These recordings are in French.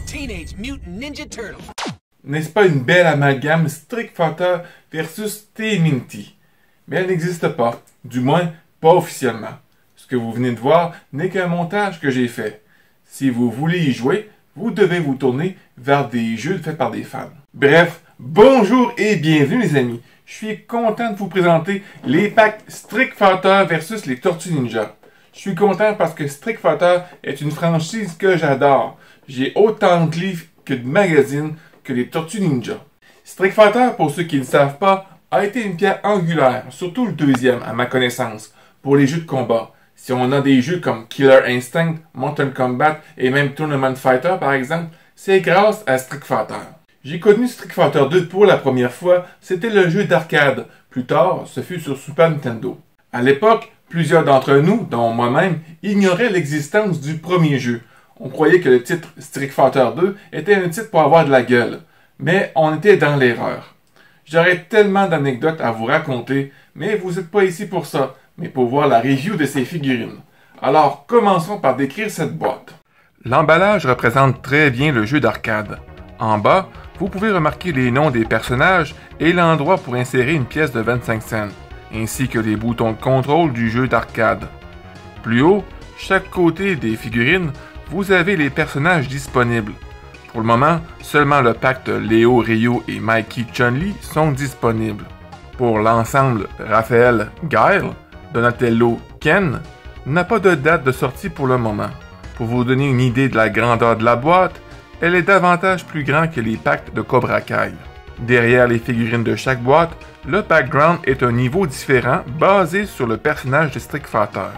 Teenage Mutant Ninja Turtle. N'est-ce pas une belle amalgame Street Fighter versus TMNT? Mais elle n'existe pas, du moins pas officiellement. Ce que vous venez de voir n'est qu'un montage que j'ai fait. Si vous voulez y jouer, vous devez vous tourner vers des jeux faits par des fans. Bref, bonjour et bienvenue les amis. Je suis content de vous présenter les packs Street Fighter versus les Tortues Ninja. Je suis content parce que Street Fighter est une franchise que j'adore. J'ai autant de livres que de magazines que les Tortues Ninja. Street Fighter, pour ceux qui ne le savent pas, a été une pierre angulaire, surtout le deuxième à ma connaissance, pour les jeux de combat. Si on a des jeux comme Killer Instinct, Mortal Kombat et même Tournament Fighter par exemple, c'est grâce à Street Fighter. J'ai connu Street Fighter 2 pour la première fois, c'était le jeu d'arcade. Plus tard, ce fut sur Super Nintendo. À l'époque, plusieurs d'entre nous, dont moi-même, ignoraient l'existence du premier jeu. On croyait que le titre Street Fighter 2 était un titre pour avoir de la gueule. Mais on était dans l'erreur. J'aurais tellement d'anecdotes à vous raconter, mais vous n'êtes pas ici pour ça, mais pour voir la review de ces figurines. Alors, commençons par décrire cette boîte. L'emballage représente très bien le jeu d'arcade. En bas, vous pouvez remarquer les noms des personnages et l'endroit pour insérer une pièce de 25 cents, ainsi que les boutons de contrôle du jeu d'arcade. Plus haut, chaque côté des figurines, vous avez les personnages disponibles. Pour le moment, seulement le pack de Léo, Ryu et Mikey Chun-Li sont disponibles. Pour l'ensemble Raphaël, Guile, Donatello, Ken, n'a pas de date de sortie pour le moment. Pour vous donner une idée de la grandeur de la boîte, elle est davantage plus grande que les packs de Cobra Kai. Derrière les figurines de chaque boîte, le background est un niveau différent basé sur le personnage de Street Fighter.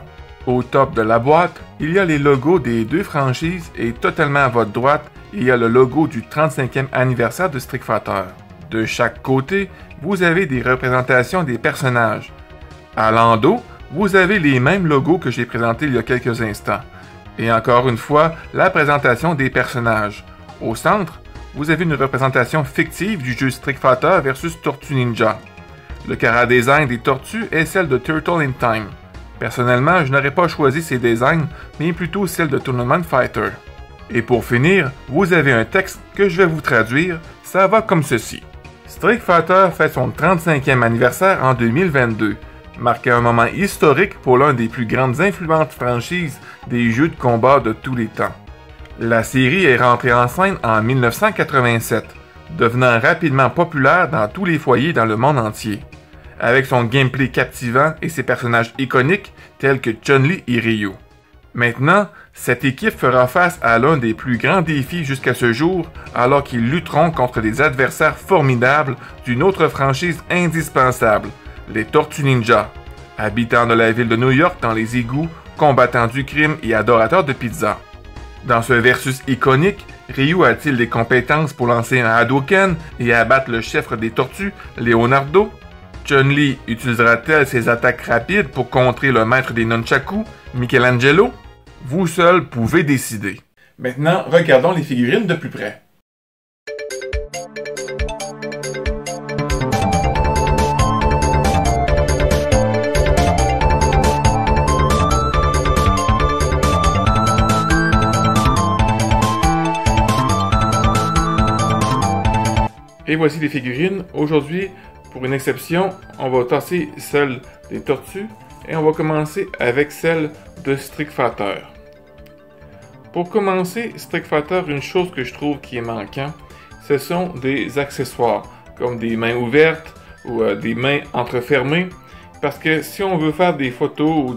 Au top de la boîte, il y a les logos des deux franchises et totalement à votre droite, il y a le logo du 35e anniversaire de Street Fighter. De chaque côté, vous avez des représentations des personnages. À l'endos, vous avez les mêmes logos que j'ai présentés il y a quelques instants. Et encore une fois, la présentation des personnages. Au centre, vous avez une représentation fictive du jeu Street Fighter versus Tortue Ninja. Le chara-design des tortues est celle de Turtle in Time. Personnellement, je n'aurais pas choisi ces designs, mais plutôt celle de Tournament Fighter. Et pour finir, vous avez un texte que je vais vous traduire, ça va comme ceci. Street Fighter fait son 35e anniversaire en 2022, marquant un moment historique pour l'un des plus grandes influentes franchises des jeux de combat de tous les temps. La série est rentrée en scène en 1987, devenant rapidement populaire dans tous les foyers dans le monde entier, avec son gameplay captivant et ses personnages iconiques tels que Chun-Li et Ryu. Maintenant, cette équipe fera face à l'un des plus grands défis jusqu'à ce jour, alors qu'ils lutteront contre des adversaires formidables d'une autre franchise indispensable, les Tortues Ninja, habitants de la ville de New York dans les égouts, combattants du crime et adorateurs de pizza. Dans ce versus iconique, Ryu a-t-il des compétences pour lancer un Hadouken et abattre le chef des tortues, Leonardo? Chun-Li utilisera-t-elle ses attaques rapides pour contrer le maître des nunchakus, Michelangelo? Vous seul pouvez décider. Maintenant, regardons les figurines de plus près. Et voici les figurines. Aujourd'hui, pour une exception, on va tasser celle des tortues et on va commencer avec celle de Street Fighter. Pour commencer, Street Fighter, une chose que je trouve qui est manquant, ce sont des accessoires, comme des mains ouvertes ou des mains entrefermées, parce que si on veut faire des photos ou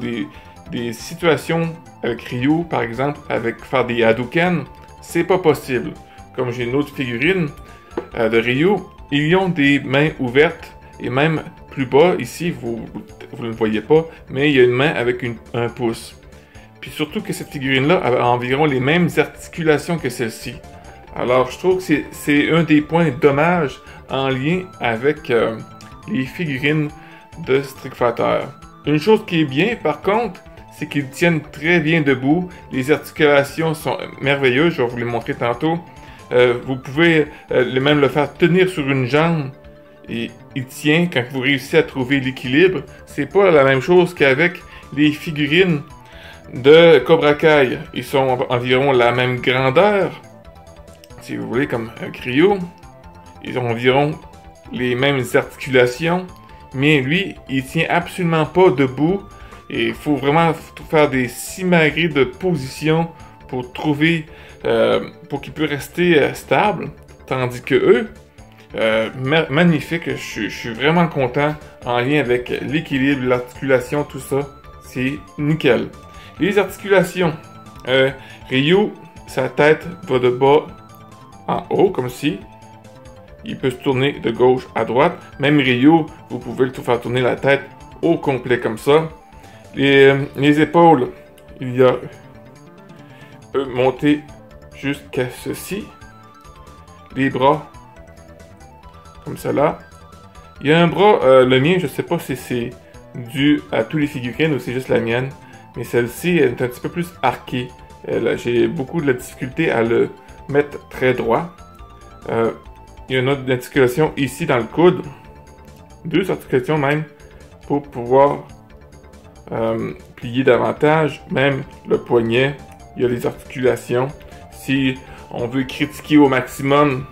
des situations avec Ryu, par exemple, avec faire des Hadouken, c'est pas possible. Comme j'ai une autre figurine de Ryu, ils ont des mains ouvertes et même plus bas, ici, vous ne le voyez pas, mais il y a une main avec un pouce. Puis surtout que cette figurine-là a environ les mêmes articulations que celle-ci. Alors je trouve que c'est un des points dommages en lien avec les figurines de Street Fighter. Une chose qui est bien par contre, c'est qu'ils tiennent très bien debout. Les articulations sont merveilleuses, je vais vous les montrer tantôt. Vous pouvez même le faire tenir sur une jambe et il tient quand vous réussissez à trouver l'équilibre. C'est pas la même chose qu'avec les figurines de Cobra Kai. Ils sont environ la même grandeur, si vous voulez, comme Ryu. Ils ont environ les mêmes articulations, mais lui, il tient absolument pas debout. Et il faut vraiment faire des simagrées de position pour trouver, pour qu'il puisse rester stable. Tandis que eux, magnifique, je suis vraiment content en lien avec l'équilibre, l'articulation, tout ça. C'est nickel. Les articulations, Ryu, sa tête va de bas en haut, comme ci. Il peut se tourner de gauche à droite. Même Ryu, vous pouvez le faire tourner la tête au complet comme ça. Les épaules, il y a peut monter jusqu'à ceci. Les bras, comme cela. Il y a un bras, le mien, je sais pas si c'est dû à tous les figurines ou c'est juste la mienne, mais celle-ci est un petit peu plus arquée. J'ai beaucoup de la difficulté à le mettre très droit. Il y a une autre articulation ici dans le coude. 2 articulations même pour pouvoir plier davantage. Même le poignet, il y a les articulations. Si on veut critiquer au maximum,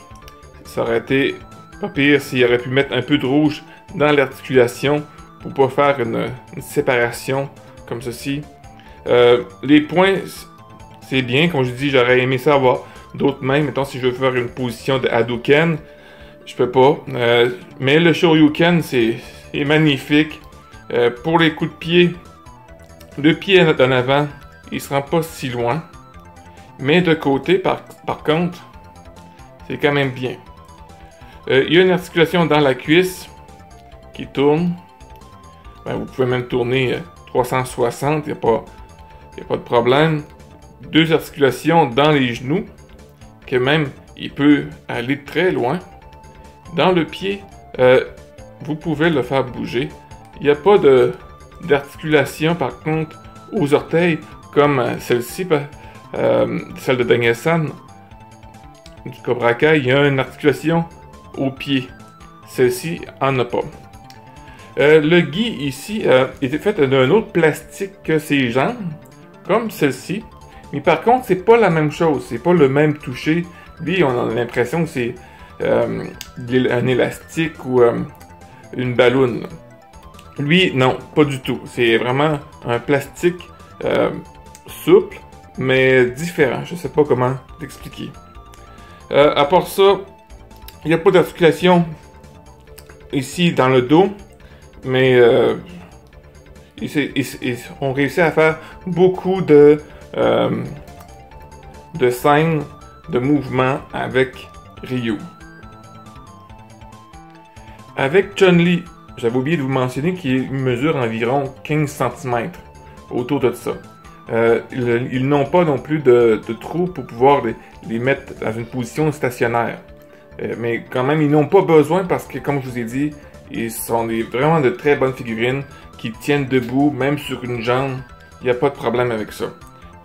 ça aurait été pas pire s'il aurait pu mettre un peu de rouge dans l'articulation pour pas faire une séparation comme ceci. Les points, c'est bien. Comme je dis, j'aurais aimé ça avoir d'autres mains. Mettons, si je veux faire une position de Hadouken, je peux pas. Mais le Shoryuken, c'est magnifique. Pour les coups de pied, le pied en avant, il se rend pas si loin. Mais de côté, par contre, c'est quand même bien. Il y a une articulation dans la cuisse qui tourne. Vous pouvez même tourner 360, il n'y a pas de problème. 2 articulations dans les genoux, que même il peut aller très loin. Dans le pied, vous pouvez le faire bouger. Il n'y a pas d'articulation par contre aux orteils comme celle-ci, celle de Daniel-san du Cobra Kai. Il y a une articulation au pied. Celle-ci en a pas. Le gi ici était fait d'un autre plastique que ses jambes, comme celle-ci. Mais par contre, c'est pas la même chose. C'est pas le même toucher. Lui, on a l'impression que c'est un élastique ou une balloune. Lui, non, pas du tout. C'est vraiment un plastique souple, mais différent. Je sais pas comment l'expliquer. À part ça, il n'y a pas d'articulation ici dans le dos, mais on réussit à faire beaucoup de scènes, de mouvements avec Ryu. Avec Chun-Li, j'avais oublié de vous mentionner qu'il mesure environ 15 cm autour de ça. Ils n'ont pas non plus de trous pour pouvoir les mettre dans une position stationnaire. Mais quand même, ils n'ont pas besoin parce que, comme je vous ai dit, ils sont vraiment de très bonnes figurines qui tiennent debout, même sur une jambe. Il n'y a pas de problème avec ça.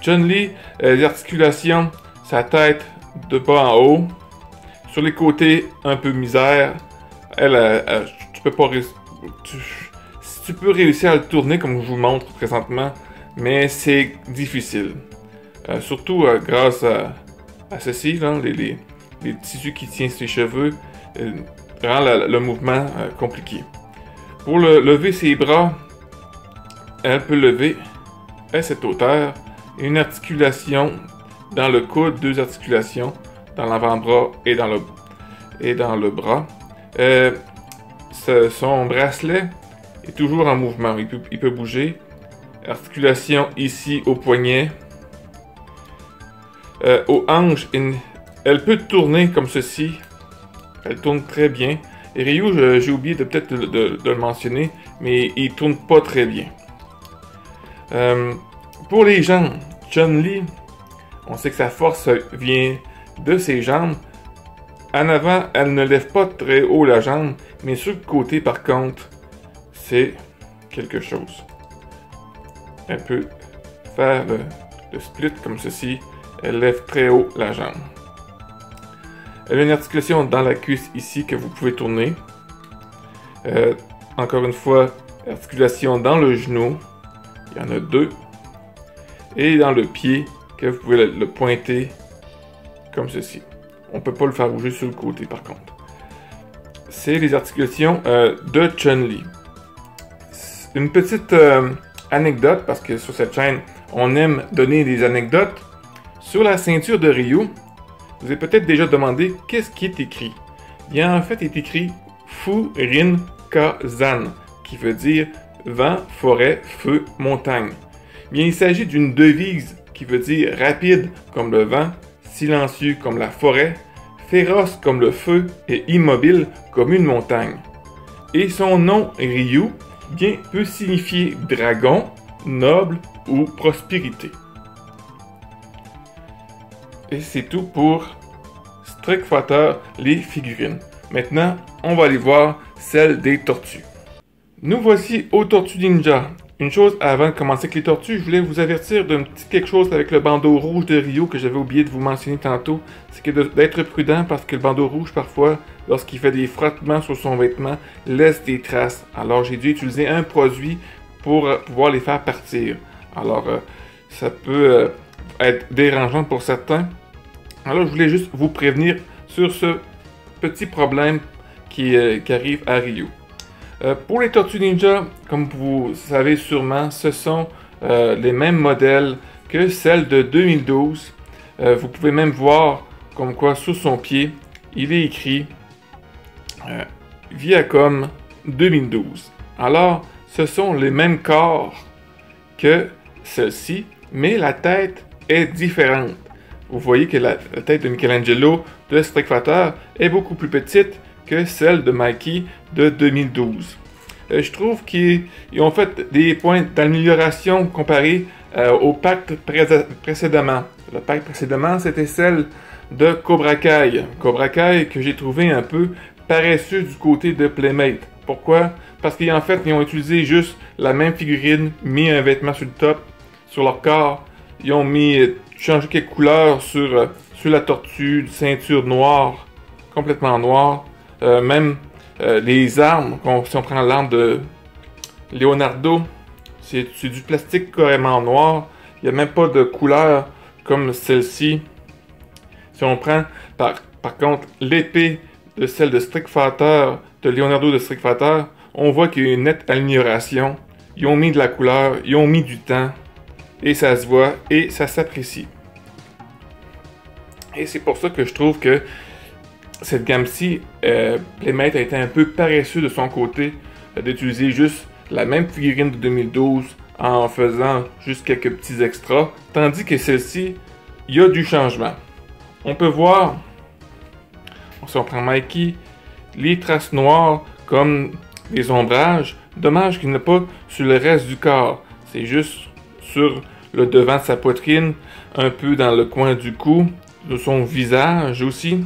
Chun-Li, les articulations, sa tête de bas en haut. Sur les côtés, un peu misère. Tu peux pas tu peux réussir à le tourner comme je vous montre présentement, mais c'est difficile. Surtout grâce à ceci, là, les tissus qui tiennent ses cheveux, rend le mouvement compliqué. Pour lever ses bras, elle peut lever à cette hauteur. Une articulation dans le coude, 2 articulations dans l'avant-bras et dans le bras. Son bracelet est toujours en mouvement. Il peut bouger. Articulation ici au poignet. Aux hanches, elle peut tourner comme ceci. Elle tourne très bien. Et Ryu, j'ai oublié de peut-être de le mentionner, mais il tourne pas très bien. Pour les jambes, Chun-Li, on sait que sa force vient de ses jambes. En avant, elle ne lève pas très haut la jambe, mais sur le côté, par contre, c'est quelque chose. Elle peut faire le split comme ceci. Elle lève très haut la jambe. Elle a une articulation dans la cuisse ici que vous pouvez tourner. Encore une fois, articulation dans le genou. Il y en a 2. Et dans le pied, que vous pouvez le pointer comme ceci. On peut pas le faire bouger sur le côté par contre. C'est les articulations de Chun-Li. Une petite anecdote, parce que sur cette chaîne, on aime donner des anecdotes. Sur la ceinture de Ryu, vous avez peut-être déjà demandé qu'est-ce qui est écrit. Il y a en fait est écrit Fu Rin Ka Zan, qui veut dire vent, forêt, feu, montagne. Bien, il s'agit d'une devise qui veut dire rapide comme le vent, silencieux comme la forêt, féroce comme le feu et immobile comme une montagne. Et son nom, Ryu, bien, peut signifier dragon, noble ou prospérité. Et c'est tout pour Street Fighter, les figurines. Maintenant, on va aller voir celle des tortues. Nous voici aux Tortues Ninja. Une chose avant de commencer avec les tortues, je voulais vous avertir d'un petit quelque chose avec le bandeau rouge de Ryu que j'avais oublié de vous mentionner tantôt. C'est que d'être prudent parce que le bandeau rouge, parfois, lorsqu'il fait des frottements sur son vêtement, laisse des traces. Alors j'ai dû utiliser un produit pour pouvoir les faire partir. Alors ça peut être dérangeant pour certains. Alors je voulais juste vous prévenir sur ce petit problème qui arrive à Ryu. Pour les Tortues Ninja, comme vous savez sûrement, ce sont les mêmes modèles que celles de 2012. Vous pouvez même voir comme quoi sous son pied, il est écrit Viacom 2012. Alors, ce sont les mêmes corps que celle-ci, mais la tête est différente. Vous voyez que la tête de Michelangelo de Street Fighter est beaucoup plus petite que celle de Mikey de 2012. Je trouve qu'ils ont fait des points d'amélioration comparé au pack précédemment. Le pack précédemment, c'était celle de Cobra Kai. Cobra Kai que j'ai trouvé un peu paresseux du côté de Playmate. Pourquoi? Parce qu'en fait, ils ont utilisé juste la même figurine, mis un vêtement sur le top, sur leur corps. Ils ont changé quelques couleurs sur la tortue, ceinture noire, complètement noire. Même les armes, si on prend l'arme de Leonardo, c'est du plastique carrément noir. Il n'y a même pas de couleur comme celle-ci. Si on prend par contre l'épée de celle de Street Fighter, de Leonardo de Street Fighter, on voit qu'il y a une nette amélioration. Ils ont mis de la couleur, ils ont mis du temps, et ça se voit, et ça s'apprécie. Et c'est pour ça que je trouve que cette gamme-ci, Playmate a été un peu paresseux de son côté d'utiliser juste la même figurine de 2012 en faisant juste quelques petits extras, tandis que celle-ci, il y a du changement. On peut voir, si on prend Mikey, les traces noires comme des ombrages. Dommage qu'il n'y ait pas sur le reste du corps. C'est juste sur le devant de sa poitrine, un peu dans le coin du cou, de son visage aussi.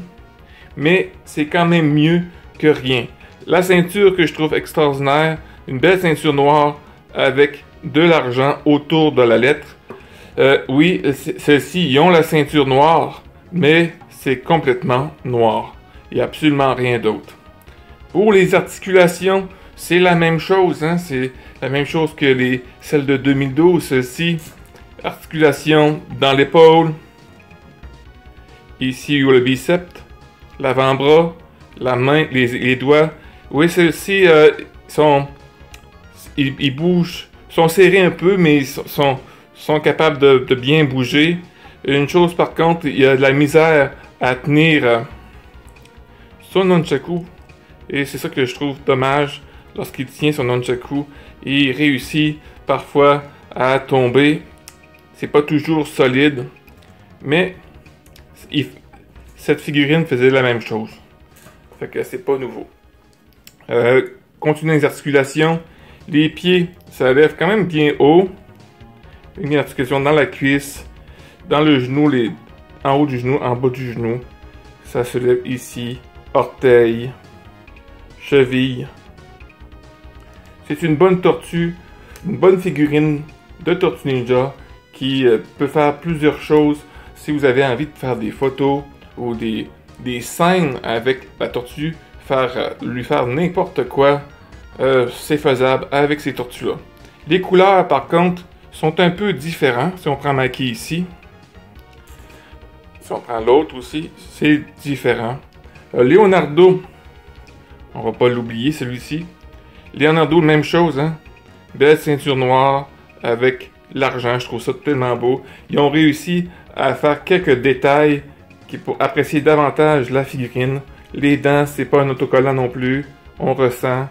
Mais c'est quand même mieux que rien. La ceinture que je trouve extraordinaire, une belle ceinture noire avec de l'argent autour de la lettre. Oui, celles-ci, ils ont la ceinture noire, mais c'est complètement noir. Il n'y a absolument rien d'autre. Pour les articulations, c'est la même chose. Hein? C'est la même chose que celles de 2012. Celle-ci, articulation dans l'épaule. Ici, où le biceps, l'avant-bras, la main, les doigts. Oui, celles-ci, ils bougent, sont serrés un peu, mais ils sont capables de bien bouger. Une chose, par contre, il y a de la misère à tenir son nunchaku. Et c'est ça que je trouve dommage lorsqu'il tient son nunchaku. Il réussit parfois à tomber. C'est pas toujours solide. Mais cette figurine faisait la même chose. Fait que c'est pas nouveau. Continuons les articulations. Les pieds, ça lève quand même bien haut. Une articulation dans la cuisse, dans le genou, en haut du genou, en bas du genou. Ça se lève ici. Orteil, cheville. C'est une bonne tortue, une bonne figurine de Tortue Ninja qui peut faire plusieurs choses. Si vous avez envie de faire des photos ou des scènes avec la tortue, lui faire n'importe quoi, c'est faisable avec ces tortues-là. Les couleurs, par contre, sont un peu différentes. Si on prend Mikey ici, Si on prend l'autre aussi, c'est différent. Leonardo, on va pas l'oublier celui-ci. Leonardo, même chose, hein. Belle ceinture noire avec l'argent, je trouve ça tellement beau. Ils ont réussi à faire quelques détails pour apprécier davantage la figurine. Les dents, c'est pas un autocollant non plus. On ressent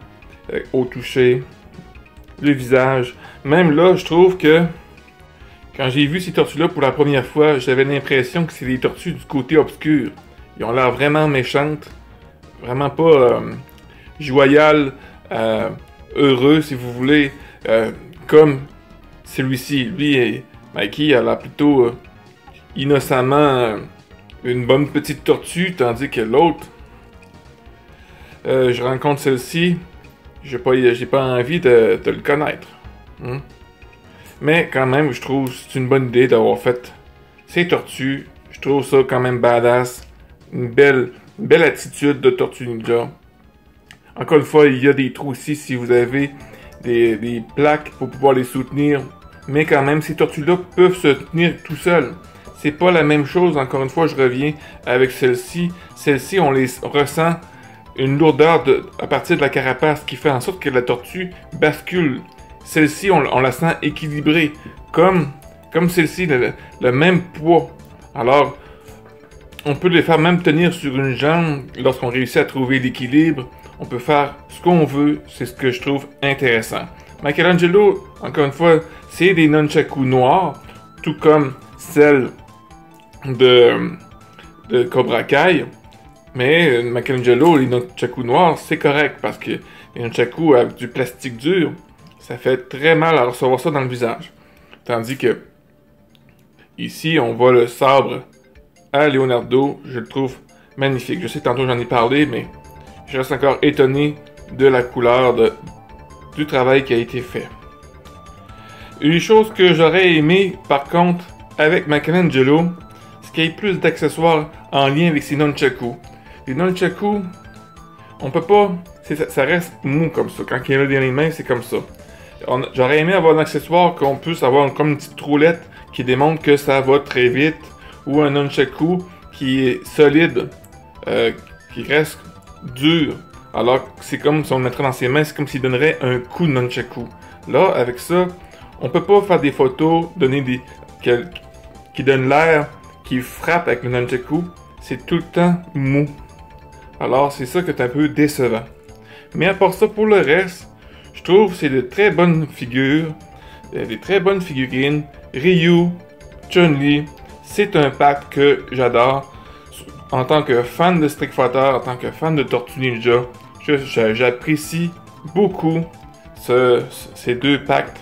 au toucher. Le visage. Même là, je trouve que quand j'ai vu ces tortues-là pour la première fois, j'avais l'impression que c'est des tortues du côté obscur. Ils ont l'air vraiment méchantes. Vraiment pas joyales, heureux si vous voulez. Comme celui-ci. Lui, Mikey, a l'air plutôt innocemment une bonne petite tortue, tandis que l'autre, je rencontre celle-ci, j'ai pas envie de le connaître. Mais quand même, je trouve que c'est une bonne idée d'avoir fait ces tortues. Je trouve ça quand même badass. Une belle attitude de tortue ninja. Encore une fois, il y a des trous ici si vous avez des plaques pour pouvoir les soutenir. Mais quand même, ces tortues-là peuvent se tenir tout seuls. C'est pas la même chose, encore une fois, je reviens avec celle-ci. Celle-ci, on ressent une lourdeur à partir de la carapace qui fait en sorte que la tortue bascule. Celle-ci, on la sent équilibrée, comme celle-ci, le même poids. Alors, on peut les faire même tenir sur une jambe lorsqu'on réussit à trouver l'équilibre. On peut faire ce qu'on veut, c'est ce que je trouve intéressant. Michelangelo, encore une fois, c'est des nunchakus noirs, tout comme celle de Cobra Kai. Mais Michelangelo, les nunchakus noirs, c'est correct parce que les nunchakus avec du plastique dur, ça fait très mal à recevoir ça dans le visage. Tandis que ici, on voit le sabre à Leonardo, je le trouve magnifique. Je sais que tantôt j'en ai parlé, mais je reste encore étonné de la couleur du travail qui a été fait. Une chose que j'aurais aimé, par contre, avec Michelangelo, c'est qu'il y ait plus d'accessoires en lien avec ses nunchakus. Les nunchakus, on peut pas... Ça reste mou comme ça. Quand il est là dans les mains, c'est comme ça. J'aurais aimé avoir un accessoire qu'on puisse avoir comme une petite roulette qui démontre que ça va très vite, ou un nunchaku qui est solide, qui reste dur. Alors c'est comme si on le mettrait dans ses mains, c'est comme s'il donnerait un coup de nunchaku. Là, avec ça, on peut pas faire des photos, qui donnent l'air, qui frappe avec le nunchaku. C'est tout le temps mou. Alors c'est ça qui est un peu décevant. Mais à part ça, pour le reste, je trouve que c'est de très bonnes figures, des très bonnes figurines. Ryu, Chun-Li, c'est un pack que j'adore. En tant que fan de Street Fighter, en tant que fan de Tortue Ninja, j'apprécie beaucoup ces deux packs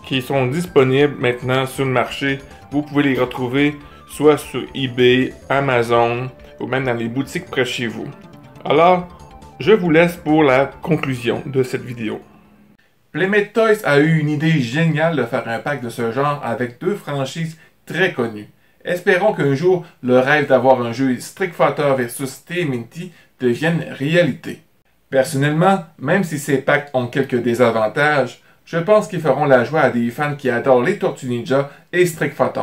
qui sont disponibles maintenant sur le marché. Vous pouvez les retrouver soit sur eBay, Amazon ou même dans les boutiques près de chez vous. Alors, je vous laisse pour la conclusion de cette vidéo. Playmate Toys a eu une idée géniale de faire un pack de ce genre avec deux franchises très connues. Espérons qu'un jour, le rêve d'avoir un jeu Street Fighter vs TMNT devienne réalité. Personnellement, même si ces packs ont quelques désavantages, je pense qu'ils feront la joie à des fans qui adorent les Tortues Ninja et Street Fighter.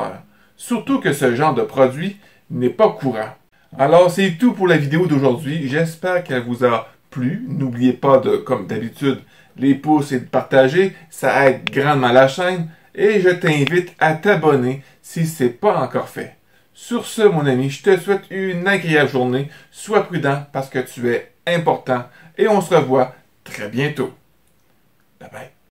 Surtout que ce genre de produit n'est pas courant. Alors c'est tout pour la vidéo d'aujourd'hui, j'espère qu'elle vous a plu. N'oubliez pas de, comme d'habitude, les pouces et de partager, ça aide grandement la chaîne. Et je t'invite à t'abonner si ce n'est pas encore fait. Sur ce, mon ami, je te souhaite une agréable journée. Sois prudent parce que tu es important. Et on se revoit très bientôt. Bye bye.